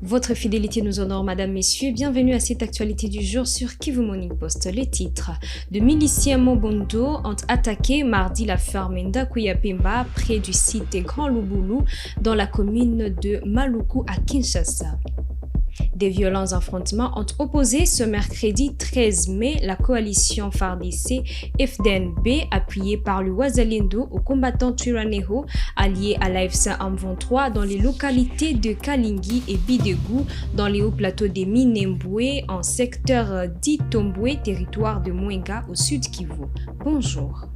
Votre fidélité nous honore, Madame, Messieurs. Bienvenue à cette actualité du jour sur Kivu Morning Post. Les titres. De miliciens Mobondo ont attaqué mardi la ferme Ndakuyapemba près du site des Grands Luboulou dans la commune de Maluku à Kinshasa. Des violents affrontements ont opposé ce mercredi 13 mai la coalition FARDC FDNB appuyée par le Wazalendo aux combattants Twirwaneho alliés à l'AFC M23 dans les localités de Kalingi et Bidegou dans les hauts plateaux des Minembwe en secteur d'Itombwe, territoire de Mwenga au sud Kivu. Bonjour.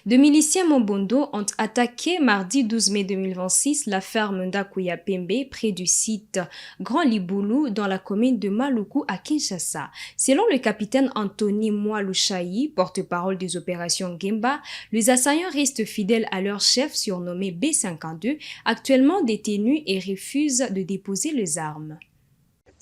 De miliciens Mobondo ont attaqué mardi 12 mai 2026 la ferme Ndakuyapemba près du site Grand Liboulou dans la commune de Maluku à Kinshasa. Selon le capitaine Anthony Mwalushayi, porte-parole des opérations Gemba, les assaillants restent fidèles à leur chef surnommé B52, actuellement détenu et refusent de déposer les armes.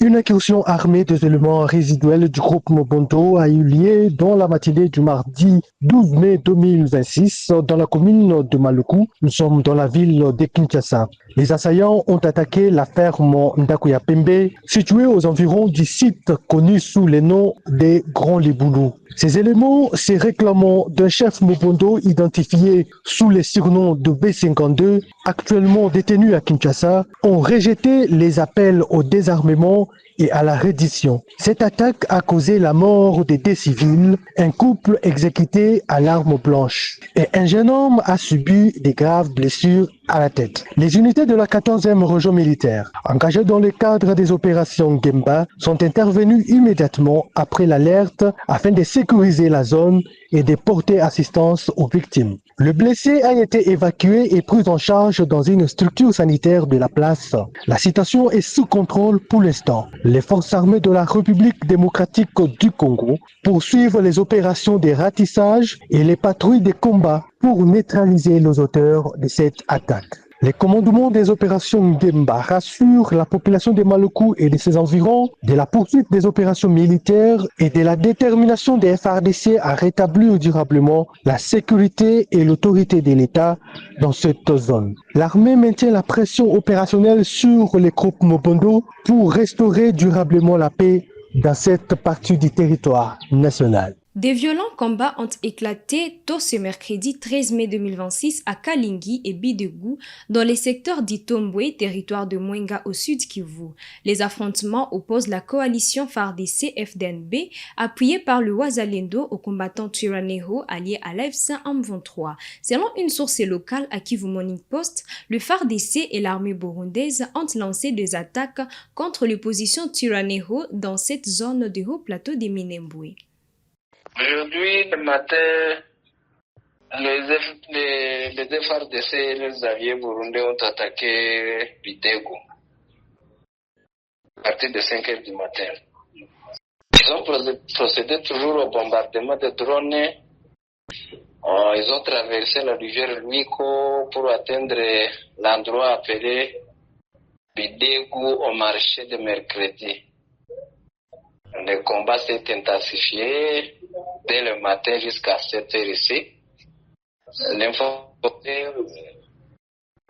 Une incursion armée des éléments résiduels du groupe Mobondo a eu lieu dans la matinée du mardi 12 mai 2026 dans la commune de Maluku. Nous sommes dans la ville de Kinshasa. Les assaillants ont attaqué la ferme Ndakuyapemba située aux environs du site connu sous le nom des Grands Liboulou. Ces éléments, se réclamant d'un chef Mobondo identifié sous le surnom de B52, actuellement détenu à Kinshasa, ont rejeté les appels au désarmement et à la reddition. Cette attaque a causé la mort de 2 civils, un couple exécuté à l'arme blanche et un jeune homme a subi de graves blessures à la tête. Les unités de la 14e région militaire, engagées dans le cadre des opérations Gemba, sont intervenues immédiatement après l'alerte afin de sécuriser la zone et de porter assistance aux victimes. Le blessé a été évacué et pris en charge dans une structure sanitaire de la place. La situation est sous contrôle pour l'instant. Les forces armées de la République démocratique du Congo poursuivent les opérations de ratissage et les patrouilles de combat pour neutraliser les auteurs de cette attaque. Les commandements des opérations Gemba rassurent la population de Maluku et de ses environs de la poursuite des opérations militaires et de la détermination des FARDC à rétablir durablement la sécurité et l'autorité de l'État dans cette zone. L'armée maintient la pression opérationnelle sur les groupes Mobondo pour restaurer durablement la paix dans cette partie du territoire national. Des violents combats ont éclaté tôt ce mercredi 13 mai 2026 à Kalingi et Bidegou dans les secteurs d'Itombwe, territoire de Mwenga au sud Kivu. Les affrontements opposent la coalition FARDC FDNB appuyée par le Wazalendo aux combattants Twirwaneho alliés à l'AFC M23. Selon une source locale à Kivu Morning Post, le FARDC et l'armée burundaise ont lancé des attaques contre les positions Twirwaneho dans cette zone de haut plateau des Minembwe. Aujourd'hui, le matin, les FARDC et les alliés burundais ont attaqué Bidegou à partir de 5 heures du matin. Ils ont procédé toujours au bombardement de drones. Ils ont traversé la rivière Luiko pour atteindre l'endroit appelé Bidegou au marché de mercredi. Le combat s'est intensifié dès le matin jusqu'à 7 heures ici. L'infanterie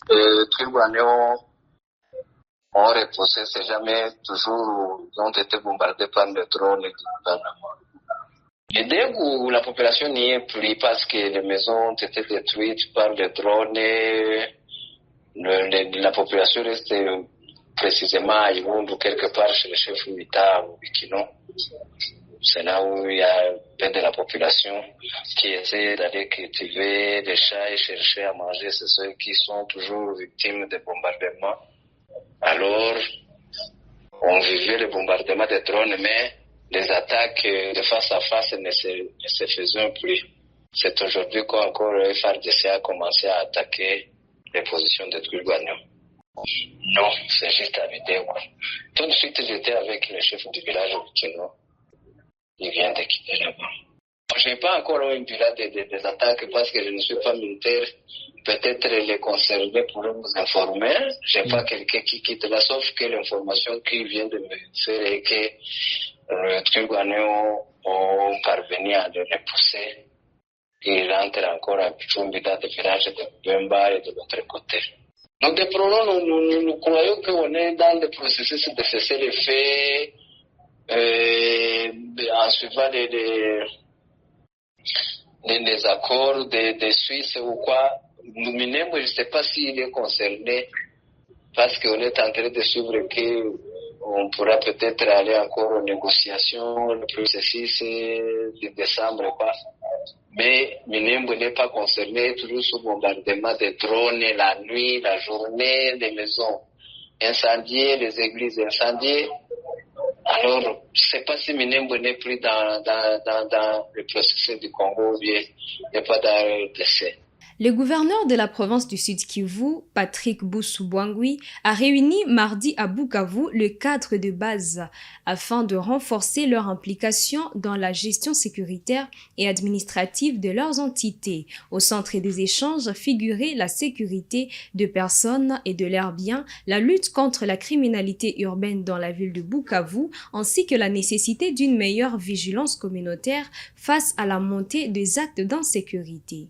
Twirwaneho ont repoussé, c'est jamais toujours, ils ont été bombardés par le drone du gouvernement. Et dès où la population n'y est plus parce que les maisons ont été détruites par le drone, la population reste précisément à Iwundu, quelque part chez le chef militaire ou Bikino. C'est là où il y a un peu de la population qui essaie d'aller cultiver des chats et chercher à manger. C'est ceux qui sont toujours victimes de bombardements. Alors, on vivait le bombardement des drones, mais les attaques de face à face ne se faisaient plus. C'est aujourd'hui qu'encore le FARDC a commencé à attaquer les positions de Twirwaneho. Non, c'est juste à Bidegou. Tout de suite, j'étais avec le chef du village Bikino. Il vient de quitter là-bas. Je n'ai pas encore une villa des attaques parce que je ne suis pas militaire. Peut-être les concernés pourraient vous informer. Je n'ai pas quelqu'un qui quitte là, sauf que l'information qui vient de me faire est que le Twirwaneho ont parvenu à le repousser il rentre encore à Pichumbi dans le village de Bemba et de l'autre côté. Nous déplorons, nous croyons qu'on est dans le processus de cesser les faits en suivant les accords de Suisse ou quoi. Nous, je ne sais pas s'il est concerné parce qu'on est en train de suivre qu'on pourra peut-être aller encore aux négociations le processus de décembre, quoi. Mais Minembwe n'est pas concerné, toujours sous bombardement des drones, la nuit, la journée, les maisons incendiées, les églises incendiées. Alors, je ne sais pas si Minembwe n'est plus dans le processus du Congo ou bien il n'y a pas d'arrêt. Le gouverneur de la province du Sud Kivu, Patrick Boussou-Bwangwi, a réuni mardi à Bukavu le cadre de base afin de renforcer leur implication dans la gestion sécuritaire et administrative de leurs entités. Au centre des échanges figurait la sécurité de personnes et de leurs biens, la lutte contre la criminalité urbaine dans la ville de Bukavu, ainsi que la nécessité d'une meilleure vigilance communautaire face à la montée des actes d'insécurité.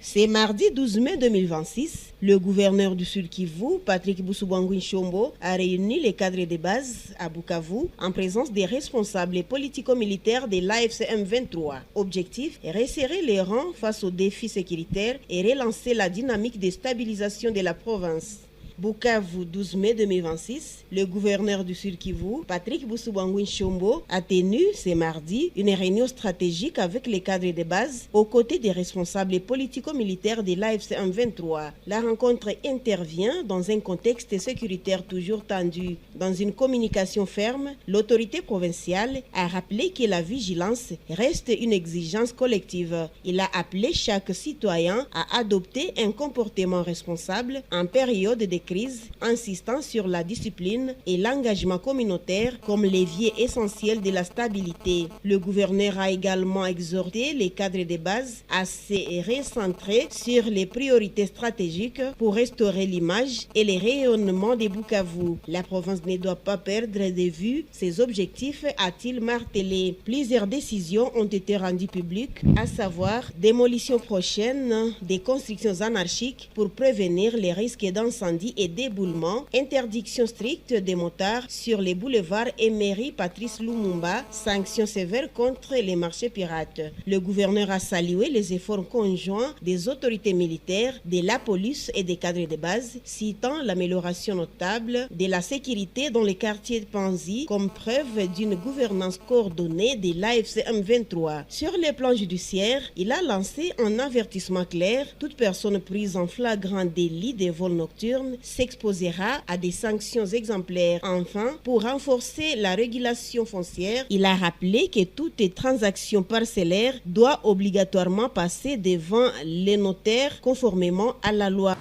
C'est mardi 12 mai 2026, le gouverneur du Sud Kivu, Patrick Boussou-Bwangwi Nshombo, a réuni les cadres de base à Bukavu en présence des responsables politico-militaires de l'AFC M23. Objectif, resserrer les rangs face aux défis sécuritaires et relancer la dynamique de stabilisation de la province. Bukavu, 12 mai 2026, le gouverneur du Sud Kivu, Patrick Boussou-Bwangwi Nshombo, a tenu ce mardi une réunion stratégique avec les cadres de base aux côtés des responsables politico-militaires de l'AFC M23. La rencontre intervient dans un contexte sécuritaire toujours tendu. Dans une communication ferme, l'autorité provinciale a rappelé que la vigilance reste une exigence collective. Il a appelé chaque citoyen à adopter un comportement responsable en période de crise, insistant sur la discipline et l'engagement communautaire comme levier essentiel de la stabilité. Le gouverneur a également exhorté les cadres de base à se recentrer sur les priorités stratégiques pour restaurer l'image et le rayonnement de Bukavu. La province ne doit pas perdre de vue ses objectifs, a-t-il martelé. Plusieurs décisions ont été rendues publiques, à savoir démolition prochaine des constructions anarchiques pour prévenir les risques d'incendie et d'éboulement, interdiction stricte des motards sur les boulevards Emery Patrice Lumumba, sanctions sévères contre les marchés pirates. Le gouverneur a salué les efforts conjoints des autorités militaires, de la police et des cadres de base, citant l'amélioration notable de la sécurité dans les quartiers de Panzi comme preuve d'une gouvernance coordonnée de l'AFC M23. Sur le plan judiciaire, il a lancé un avertissement clair: toute personne prise en flagrant délit de vol nocturne s'exposera à des sanctions exemplaires. Enfin, pour renforcer la régulation foncière, il a rappelé que toute transaction parcellaire doit obligatoirement passer devant les notaires conformément à la loi.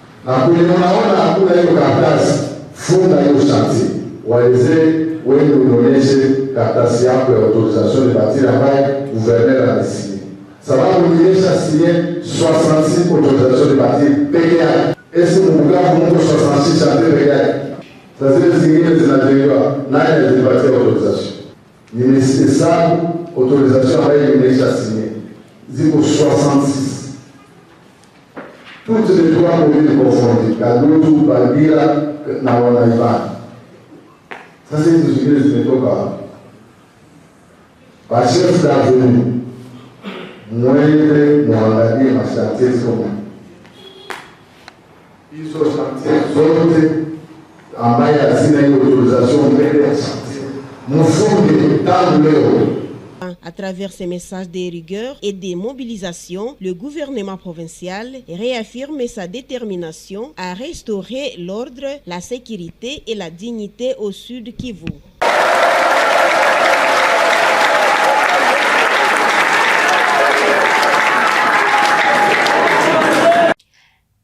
Ça va obliger à signer 66 autorisations de bâtir PDA. Est-ce que vous voulez vous 66 chantiers PDA? Ça c'est signer les Algériens, là il y a des bâtir autorisation. Il est ça, autorisation avec une liste à signer. Il faut 66. Toutes les trois mobiles confondus, la Loutou, Balbira, Nawana. Ça c'est une église de Métoka. Par chef d'avenue. Muere muangalie mashantie soma hizo chantier zote ambaye hazina hiyo autorisation mbele ya chantier mfunge tangu leo. À travers ces messages de rigueur et des mobilisations, le gouvernement provincial réaffirme sa détermination à restaurer l'ordre, la sécurité et la dignité au Sud Kivu.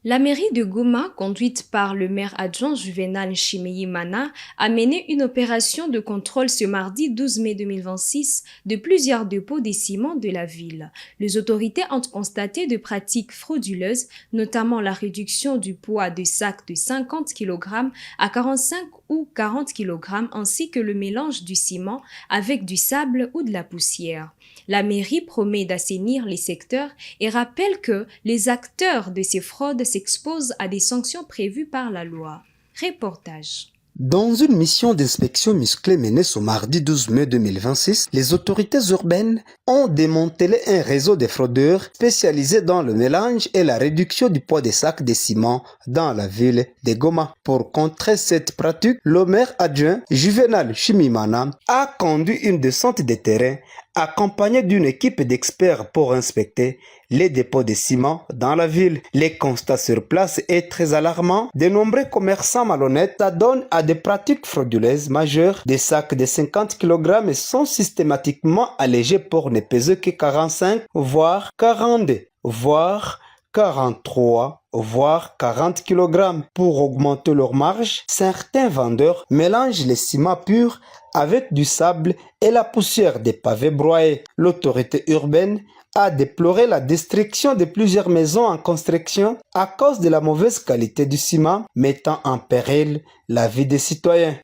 La mairie de Goma, conduite par le maire adjoint Juvenal Nshimiyimana, a mené une opération de contrôle ce mardi 12 mai 2026 de plusieurs dépôts des ciments de la ville. Les autorités ont constaté de pratiques frauduleuses, notamment la réduction du poids de sacs de 50 kg à 45 ou 40 kg, ainsi que le mélange du ciment avec du sable ou de la poussière. La mairie promet d'assainir les secteurs et rappelle que les acteurs de ces fraudes s'exposent à des sanctions prévues par la loi. Reportage. Dans une mission d'inspection musclée menée ce mardi 12 mai 2026, les autorités urbaines ont démantelé un réseau de fraudeurs spécialisés dans le mélange et la réduction du poids des sacs de ciment dans la ville de Goma. Pour contrer cette pratique, le maire adjoint Juvenal Nshimiyimana a conduit une descente de terrain accompagné d'une équipe d'experts pour inspecter les dépôts de ciment dans la ville. Les constats sur place est très alarmant. De nombreux commerçants malhonnêtes s'adonnent à des pratiques frauduleuses majeures. Des sacs de 50 kg sont systématiquement allégés pour ne peser que 45, voire 42, voire 43, voire 40 kg. Pour augmenter leur marge, certains vendeurs mélangent les ciments purs avec du sable et la poussière des pavés broyés. L'autorité urbaine a déploré la destruction de plusieurs maisons en construction à cause de la mauvaise qualité du ciment, mettant en péril la vie des citoyens.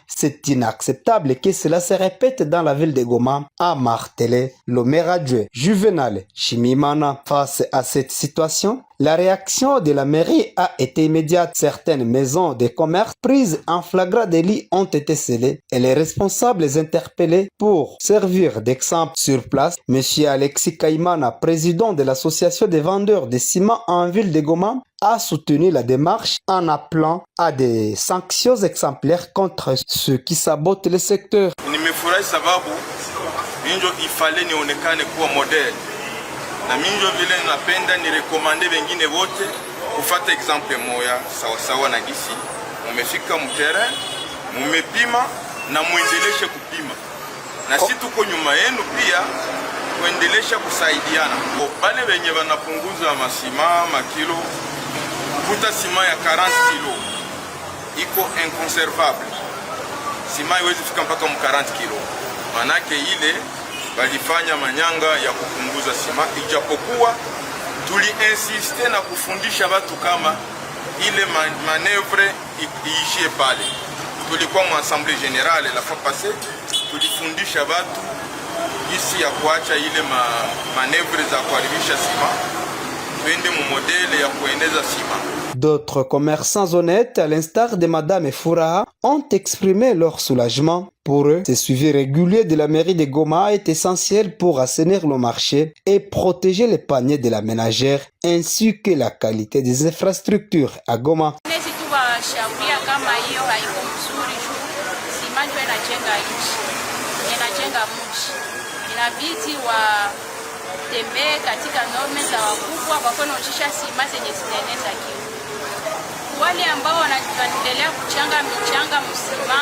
C'est inacceptable que cela se répète dans la ville de Goma, a martelé le maire adjoint Juvenal Nshimiyimana. Face à cette situation, la réaction de la mairie a été immédiate. Certaines maisons de commerce prises en flagrant délit ont été scellées et les responsables interpellés pour servir d'exemple sur place. Monsieur Alexis Kaimana, président de l'association des vendeurs de ciment en ville de Goma, a soutenu la démarche en appelant à des sanctions exemplaires contre ceux qui sabotent le secteur. Nimefurahi sababu minjo ifale nionekane kuwa model na minjo vile napenda nirekomande wengine wote kufuata example moya sawasawa na gisi mumefika mtere mumepima na muendeleshe kupima na si tuko nyuma yenu pia kuendelesha kusaidiana bale wenye wanapunguza masima makilo kuvuta sima ya 40 kilo iko inconservable. Sima iwezi fika mpaka 40 kilo. Manake ile walifanya manyanga ya kupunguza sima, ijapokuwa tuli-insiste na kufundisha watu kama ile manevre iishie pale. Tulikuwa mu assemblée générale la fois passée, tulifundisha watu jinsi ya kuacha ile manevre za kuharibisha sima. D'autres commerçants honnêtes, à l'instar de Madame Furaha, ont exprimé leur soulagement. Pour eux, ce suivi régulier de la mairie de Goma est essentiel pour assainir le marché et protéger les paniers de la ménagère ainsi que la qualité des infrastructures à Goma. Tembee katika norme za wakubwa kwa kuonyesha sima zenye zinaeneza kiu. Wale ambao wanaendelea kuchanga michanga msima,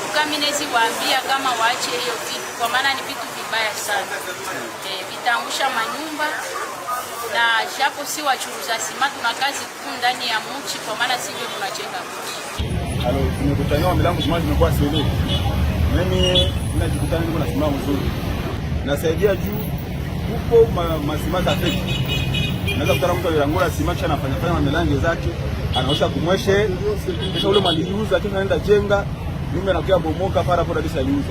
tukaminezi waambia kama waache hiyo vitu kwa maana ni vitu vibaya sana. Vitaangusha manyumba na japo si wachuruza sima tuna kazi kuu ndani ya mji kwa maana sivyo tunajenga mji. Alors tumekutana milango sima zimekuwa sele. Mimi ninajikutana niko na sima mzuri. Nasaidia juu huko masima tafeki. Naweza kutana mtu alirangula sima kisha anafanya mamelange zake, anaosha kumweshe, kisha ule maliuza kisha anaenda jenga, mimi anakuja bomoka para pour aller saluer.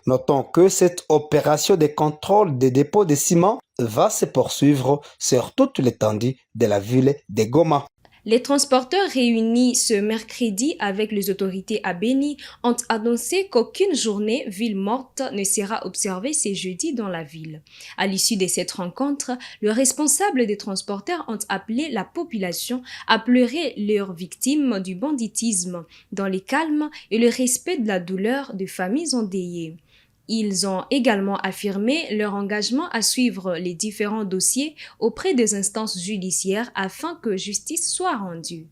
Notons que cette opération de contrôle des dépôts de ciment va se poursuivre sur toute l'étendue de la ville de Goma. Les transporteurs réunis ce mercredi avec les autorités à Beni ont annoncé qu'aucune journée ville morte ne sera observée ce jeudi dans la ville. À l'issue de cette rencontre, le responsable des transporteurs ont appelé la population à pleurer leurs victimes du banditisme dans le calme et le respect de la douleur des familles endeuillées. Ils ont également affirmé leur engagement à suivre les différents dossiers auprès des instances judiciaires afin que justice soit rendue.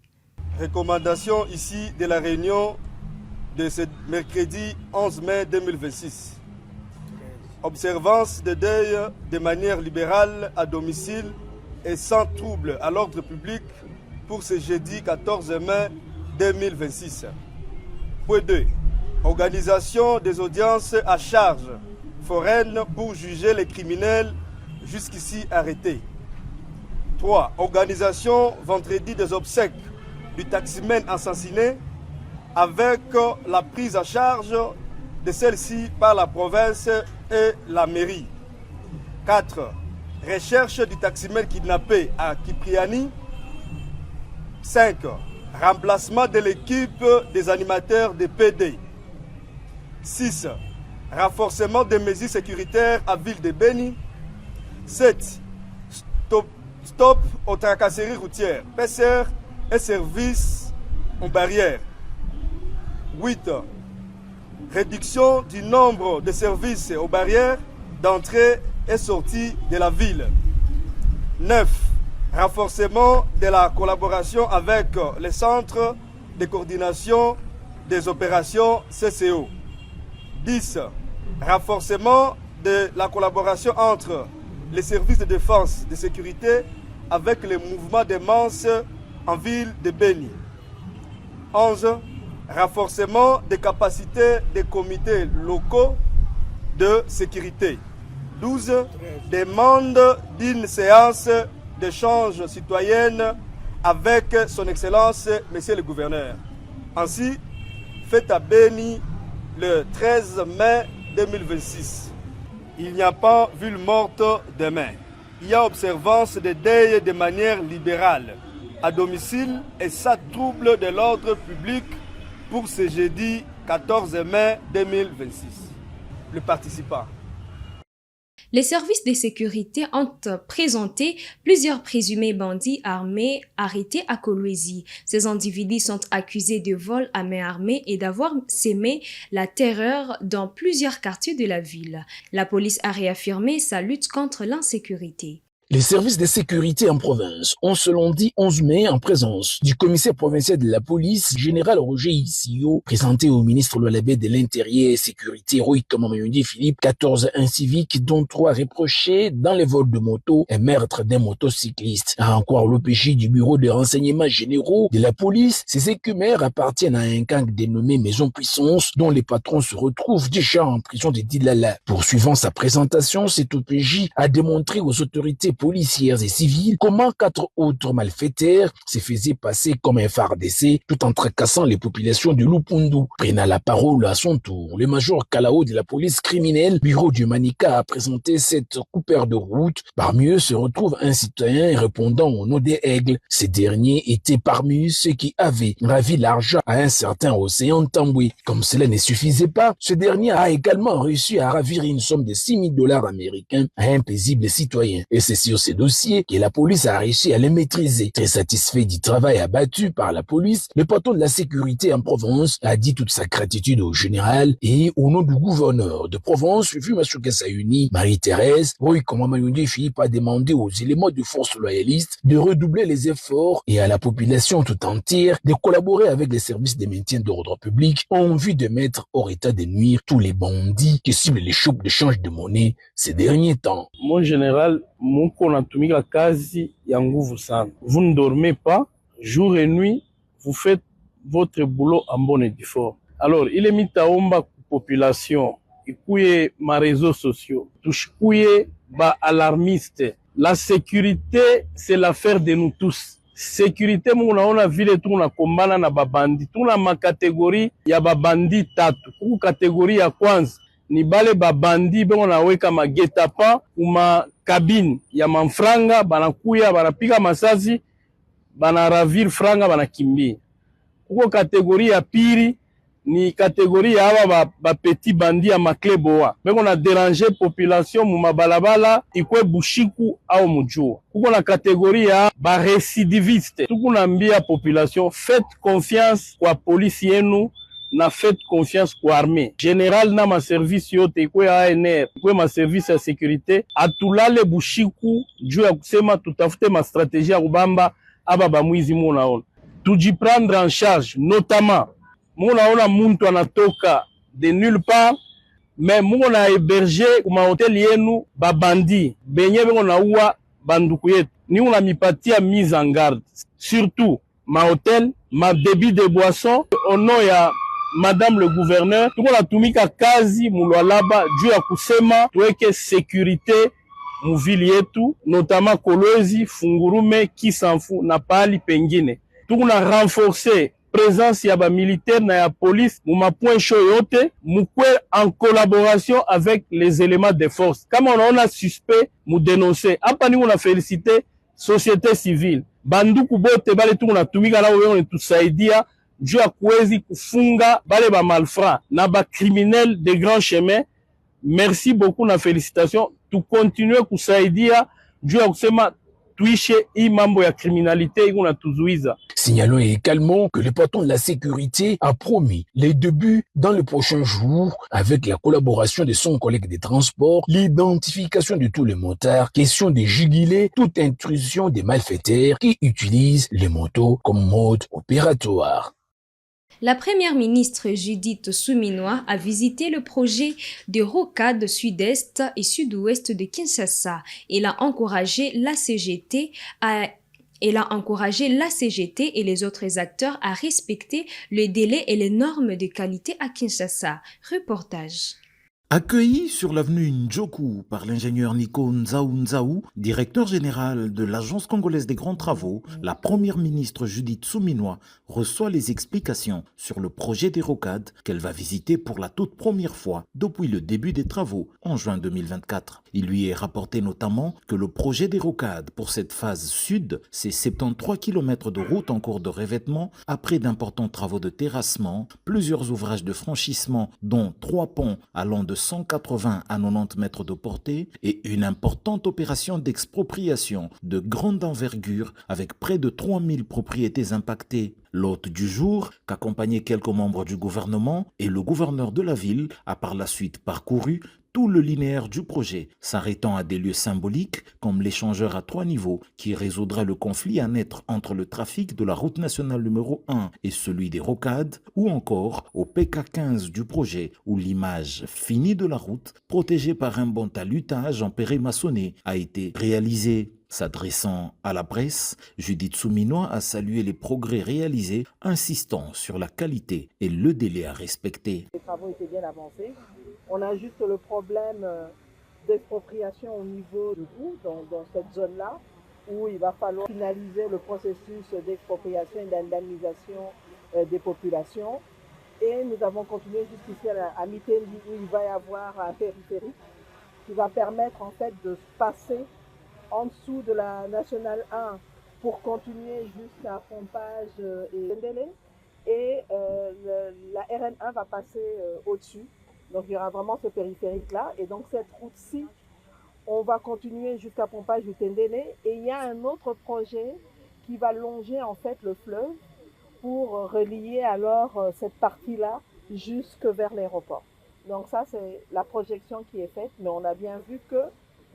Recommandation ici de la réunion de ce mercredi 11 mai 2026. Observance de deuil de manière libérale à domicile et sans trouble à l'ordre public pour ce jeudi 14 mai 2026. Point 2. Organisation des audiences à charge foraine pour juger les criminels jusqu'ici arrêtés. 3. Organisation vendredi des obsèques du taximène assassiné avec la prise à charge de celle-ci par la province et la mairie. 4. Recherche du taximène kidnappé à Kipriani. 5. Remplacement de l'équipe des animateurs de PD. 6. Renforcement des mesures sécuritaires à Ville de Beni. 7. Stop aux tracasseries routières, PCR et services en barrière. 8. Réduction du nombre de services aux barrières d'entrée et sortie de la ville. 9. Renforcement de la collaboration avec les centres de coordination des opérations CCO. 10. Renforcement de la collaboration entre les services de défense et de sécurité avec les mouvements de masse en ville de Beni. 11. Renforcement des capacités des comités locaux de sécurité. 12. Demande d'une séance d'échange citoyenne avec son Excellence, Monsieur le Gouverneur. Ainsi, fait à Beni le 13 mai 2026. Il n'y a pas ville morte demain. Il y a observance de deuil de manière libérale, à domicile et sans trouble de l'ordre public pour ce jeudi 14 mai 2026. Le participant. Les services de sécurité ont présenté plusieurs présumés bandits armés arrêtés à Kolwezi. Ces individus sont accusés de vol à main armée et d'avoir sémé la terreur dans plusieurs quartiers de la ville. La police a réaffirmé sa lutte contre l'insécurité. Les services de sécurité en province ont ce lundi 11 mai en présence du commissaire provincial de la police, général Roger Issio, présenté au ministre Lualabé de l'Intérieur et Sécurité, Rui Tomamayundi Philippe, 14 inciviques dont 3 reprochés dans les vols de moto et meurtre d'un motocycliste. À encore l'OPJ du bureau de renseignements généraux de la police, ces écumères appartiennent à un gang dénommé Maison Puissance dont les patrons se retrouvent déjà en prison de Dilala. Poursuivant sa présentation, cet OPJ a démontré aux autorités policières et civiles comment 4 autres malfaiteurs se faisaient passer comme un FARDC tout en tracassant les populations de Lupundu. Prenant la parole à son tour, le major Kalao de la police criminelle, bureau du Manika, a présenté 7 coupeurs de route. Parmi eux se retrouve un citoyen répondant au nom des Aigles. Ces derniers étaient parmi ceux qui avaient ravi l'argent à un certain Océan Tamboué. Comme cela ne suffisait pas, ce dernier a également réussi à ravir une somme de $6,000 américains à un paisible citoyen. Et c'est sur ces dossiers que la police a réussi à les maîtriser. Très satisfait du travail abattu par la police, le patron de la sécurité en Provence a dit toute sa gratitude au général et au nom du gouverneur de Provence, Fumasuka Sayuni, Marie-Thérèse, Rui Komamayundi Philippe a demandé aux éléments de force loyalistes de redoubler les efforts et à la population tout entière de collaborer avec les services de maintien d'ordre public en vue de mettre hors état de nuire tous les bandits qui ciblent les shops de change de monnaie ces derniers temps. Mon général, muko natumika kazi ya nguvu sana. Vous ne dormez pas, jour et nuit, vous faites votre boulot en bonne et due forme. Alors, il est mis à omba population, ikuye ma réseaux sociaux, tushikuye ba alarmiste. La sécurité, c'est l'affaire de nous tous. Sécurité, munaona vile tunakombana na babandi. Tuna makategori ya babandi tatu. Kuku kategori ya kwanza ni bale babandi bengo naweka magetapa kuma kabine ya manfranga, banakuya banapika masasi, banaravir franga, banakimbia. Kuko kategori ya pili ni kategori ya aba ba petit bandi ya makleboa bengo na déranger population mu mabalabala ikwe bushiku au mujua. Kuko na kategori ya ba récidiviste. Tukunambia population, faites confiance kwa polisi yenu na faites confiance kwa armée. Général na ma service yote ikwe ANR, ikwe ma service ya sécurité, atulale bushiku juu ya kusema tutafute ma stratégie ya kubamba aba bamwizi munaona. Tujiprendre en charge, notamment munaona muntu anatoka de nulle part, mais muna héberger kuma hotel yenu babandi benye bengo na uwa banduku yetu ni unamipatia mise en garde, surtout ma hotel, ma débit de boisson. Au nom ya Madame le gouverneur, tuko natumika kazi mulwalaba juu ya kusema tuweke sécurité muvili yetu, notamment Kolwezi, Fungurume, Kisanfu na pahali pengine. Tuko na renforcer présence ya ba militaire na ya police mu mapoint chaud yote, mukwe en collaboration avec les éléments de force. Kama unaona suspect mu dénoncer. Hapa ni una féliciter société civile. Banduku bote bale tuko natumika nao wewe tusaidia juu ya kuwezi kufunga bale ba malfrats na ba criminels de grand chemin. Merci beaucoup na félicitations. Tu continuer kusaidia juu ya kusema tuishe hii mambo ya criminalité iko natuzuiza. Signalons également que le patron de la sécurité a promis les débuts dans les prochains jours avec la collaboration de son collègue des transports, l'identification de tous les motards, question de juguler toute intrusion des malfaiteurs qui utilisent les motos comme mode opératoire. La première ministre Judith Suminwa a visité le projet de rocade sud-est et sud-ouest de Kinshasa. Elle a encouragé la CGT et les autres acteurs à respecter le délai et les normes de qualité à Kinshasa. Reportage. Accueilli sur l'avenue Ndjoku par l'ingénieur Nico Nzaou, directeur général de l'Agence congolaise des grands travaux, la première ministre Judith Suminwa reçoit les explications sur le projet des rocades qu'elle va visiter pour la toute première fois depuis le début des travaux en juin 2024. Il lui est rapporté notamment que le projet des rocades pour cette phase sud, c'est 73 km de route en cours de revêtement après d'importants travaux de terrassement, plusieurs ouvrages de franchissement dont 3 ponts allant de 180 à 90 mètres de portée et une importante opération d'expropriation de grande envergure avec près de 3000 propriétés impactées. L'hôte du jour, qu'accompagnaient quelques membres du gouvernement et le gouverneur de la ville, a par la suite parcouru tout le linéaire du projet, s'arrêtant à des lieux symboliques comme l'échangeur à 3 niveaux qui résoudra le conflit à naître entre le trafic de la route nationale numéro 1 et celui des rocades, ou encore au PK15 du projet où l'image finie de la route, protégée par un bon talutage en péré maçonné, a été réalisée. S'adressant à la presse, Judith Suminwa a salué les progrès réalisés, insistant sur la qualité et le délai à respecter. Les travaux étaient bien avancés. On a juste le problème d'expropriation au niveau de vous, dans cette zone-là, où il va falloir finaliser le processus d'expropriation et d'indemnisation des populations. Et nous avons continué jusqu'ici à Mitendi, où il va y avoir un périphérique qui va permettre en fait de passer en dessous de la nationale 1 pour continuer jusqu'à Pompage et Ndélé. Et la RN1 va passer au-dessus. Donc il y aura vraiment ce périphérique-là. Et donc cette route-ci, on va continuer jusqu'à Pompage et Tendele. Et il y a un autre projet qui va longer en fait le fleuve pour relier alors cette partie-là jusque vers l'aéroport. Donc ça, c'est la projection qui est faite. Mais on a bien vu que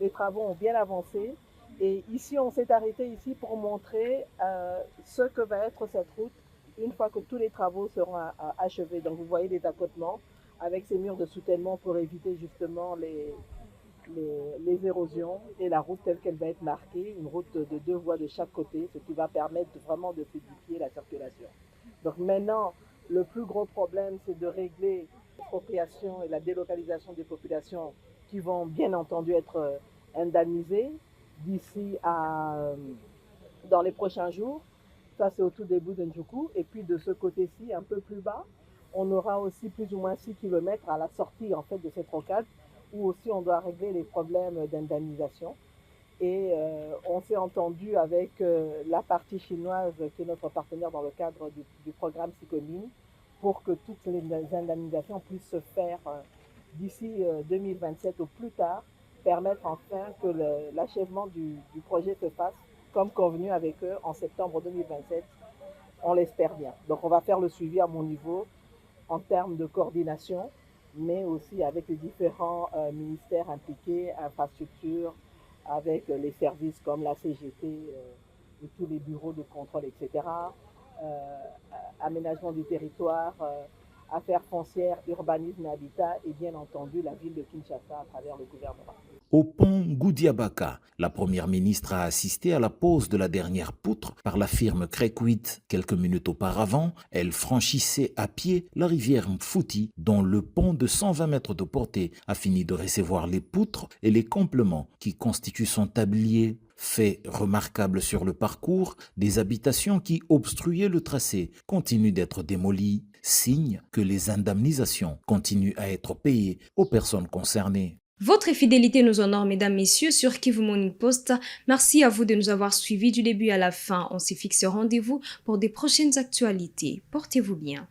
les travaux ont bien avancé et ici on s'est arrêté ici pour montrer ce que va être cette route une fois que tous les travaux seront achevés. Donc vous voyez les accotements avec ces murs de soutènement pour éviter justement les érosions et la route telle qu'elle va être marquée, une route de 2 voies de chaque côté, ce qui va permettre vraiment de fluidifier la circulation. Donc maintenant, le plus gros problème, c'est de régler l'expropriation et la délocalisation des populations qui vont bien entendu être indemnisées d'ici dans les prochains jours. Ça, c'est au tout début de Ndjoku. Et puis de ce côté-ci, un peu plus bas, on aura aussi plus ou moins 6 km à la sortie en fait, de cette rocade, où aussi on doit régler les problèmes d'indemnisation. Et on s'est entendu avec la partie chinoise, qui est notre partenaire dans le cadre du programme Sicoline, pour que toutes les indemnisations puissent se faire d'ici 2027 au plus tard, permettre enfin que l'achèvement du projet se fasse comme convenu avec eux en septembre 2027. On l'espère bien. Donc on va faire le suivi à mon niveau en termes de coordination, mais aussi avec les différents ministères impliqués, infrastructures, avec les services comme la CGT et tous les bureaux de contrôle, etc. Aménagement du territoire, affaires foncières, urbanisme et habitat, et bien entendu la ville de Kinshasa à travers le gouvernement. au pont Goudiabaka. La première ministre a assisté à la pose de la dernière poutre par la firme Crekwit. Quelques minutes auparavant, elle franchissait à pied la rivière Mfouti, dont le pont de 120 mètres de portée a fini de recevoir les poutres et les compléments qui constituent son tablier. Fait remarquable sur le parcours, des habitations qui obstruaient le tracé continuent d'être démolies, signe que les indemnisations continuent à être payées aux personnes concernées. Votre fidélité nous honore, mesdames, messieurs, sur Kivu Morning Post. Merci à vous de nous avoir suivis du début à la fin. On s'y fixe rendez-vous pour des prochaines actualités. Portez-vous bien.